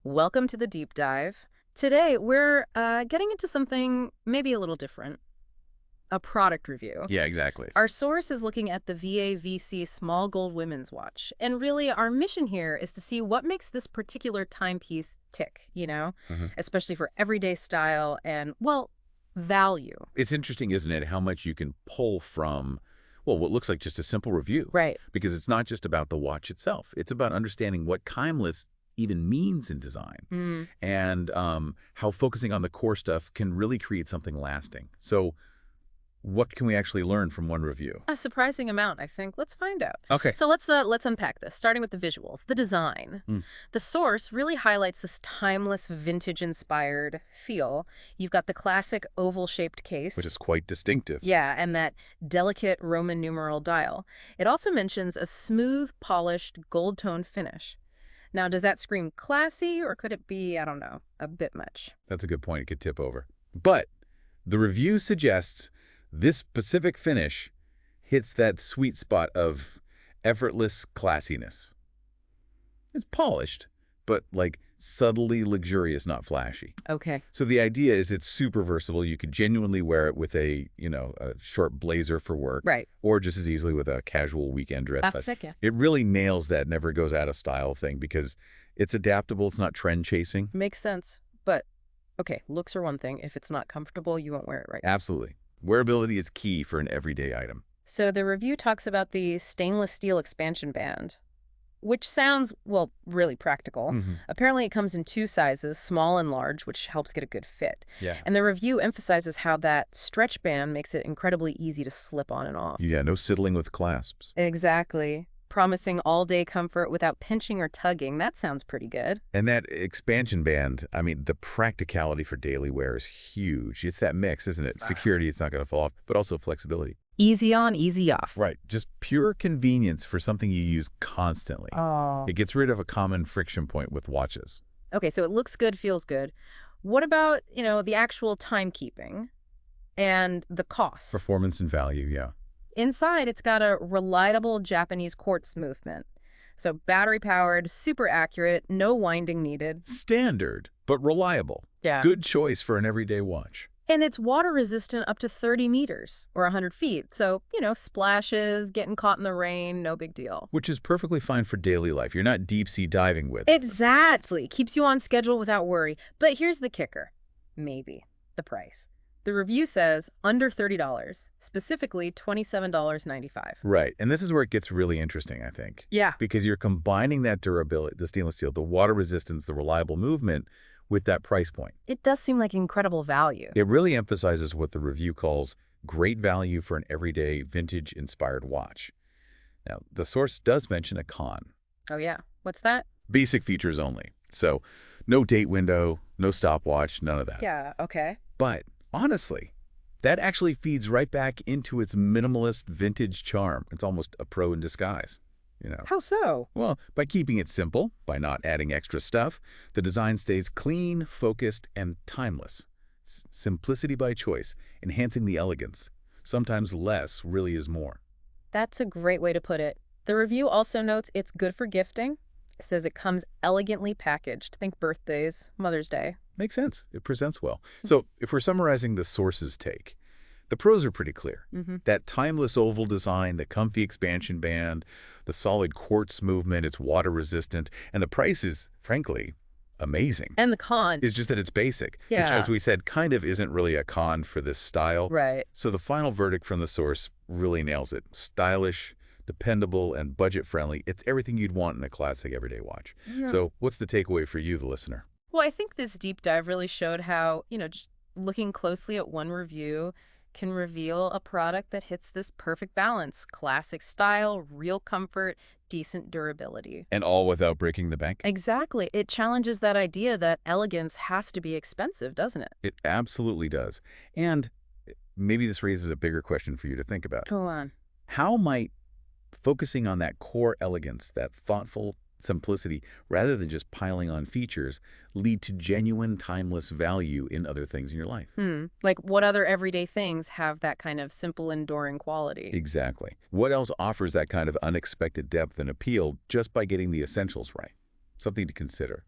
Welcome to the deep dive. Today, we're getting into something maybe a little different, a product review. Yeah, exactly. Our source is looking at the VAVC Small Gold Women's Watch. And really, our mission here is to see what makes this particular timepiece tick, Mhm. especially for everyday style and, well, value. It's interesting, isn't it, how much you can pull from, well, what looks like just a simple review. Right. Because it's not just about the watch itself. It's about understanding what timeless even means in design Mm. and how focusing on the core stuff can really create something lasting. So what can we actually learn from one review? A surprising amount, I think. Let's find out. Okay. So let's unpack this, starting with the visuals, the design. Mm. The source really highlights this timeless, vintage-inspired feel. You've got the classic oval-shaped case. Which is quite distinctive. Yeah, and that delicate Roman numeral dial. It also mentions a smooth, polished, gold-tone finish. Now, does that scream classy, or could it be, I don't know, a bit much? That's a good point. It could tip over. But the review suggests this specific finish hits that sweet spot of effortless classiness. It's polished, but like subtly luxurious, not flashy. Okay. So the idea is it's super versatile. You could genuinely wear it with a short blazer for work. Right. Or just as easily with a casual weekend dress. Yeah. It really nails that never goes out of style thing because it's adaptable. It's not trend chasing. Makes sense. But, okay, looks are one thing. If it's not comfortable, you won't wear it, right? Absolutely. Wearability is key for an everyday item. So the review talks about the stainless steel expansion band, which sounds, well, really practical. Apparently it comes in two sizes, small and large, which helps get a good fit. Yeah. And the review emphasizes how that stretch band makes it incredibly easy to slip on and off. Yeah, no fiddling with clasps. Exactly. Promising all-day comfort without pinching or tugging. That sounds pretty good. And that expansion band, I mean, the practicality for daily wear is huge. It's that mix, isn't it? Security, it's not going to fall off, but also flexibility. Easy on, easy off. Right. Just pure convenience for something you use constantly. Oh. It gets rid of a common friction point with watches. Okay, so it looks good, feels good. What about, the actual timekeeping and the cost? Performance and value, yeah. Inside, it's got a reliable Japanese quartz movement. So battery-powered, super accurate, no winding needed. Standard, but reliable. Yeah. Good choice for an everyday watch. And it's water-resistant up to 30 meters, or 100 feet. So, splashes, getting caught in the rain, no big deal. Which is perfectly fine for daily life. You're not deep-sea diving with it. Exactly. Keeps you on schedule without worry. But here's the kicker. Maybe. The price. The review says under $30, specifically $27.95. Right. And this is where it gets really interesting, I think. Yeah. Because you're combining that durability, the stainless steel, the water resistance, the reliable movement with that price point. It does seem like incredible value. It really emphasizes what the review calls great value for an everyday vintage-inspired watch. Now, the source does mention a con. Oh, yeah. What's that? Basic features only. So no date window, no stopwatch, none of that. Yeah, okay. But honestly, that actually feeds right back into its minimalist vintage charm. It's almost a pro in disguise. How so? Well, by keeping it simple, by not adding extra stuff, the design stays clean, focused, and timeless. It's simplicity by choice, enhancing the elegance. Sometimes less really is more. That's a great way to put it. The review also notes it's good for gifting. It says it comes elegantly packaged. Think birthdays, Mother's Day. Makes sense. It presents well. So if we're summarizing the source's take, the pros are pretty clear. That timeless oval design, the comfy expansion band, the solid quartz movement, it's water resistant, and the price is, frankly, amazing. And the con. It's just that it's basic, Yeah. which, as we said, kind of isn't really a con for this style. Right. So the final verdict from the source really nails it. Stylish, dependable, and budget-friendly. It's everything you'd want in a classic everyday watch. Yeah. So what's the takeaway for you, the listener? Well, I think this deep dive really showed how, just looking closely at one review can reveal a product that hits this perfect balance. Classic style, real comfort, decent durability. And all without breaking the bank? Exactly. It challenges that idea that elegance has to be expensive, doesn't it? It absolutely does. And maybe this raises a bigger question for you to think about. Go on. How might focusing on that core elegance, that thoughtful simplicity, rather than just piling on features, lead to genuine timeless value in other things in your life? Like what other everyday things have that kind of simple, enduring quality? Exactly. What else offers that kind of unexpected depth and appeal just by getting the essentials right? Something to consider.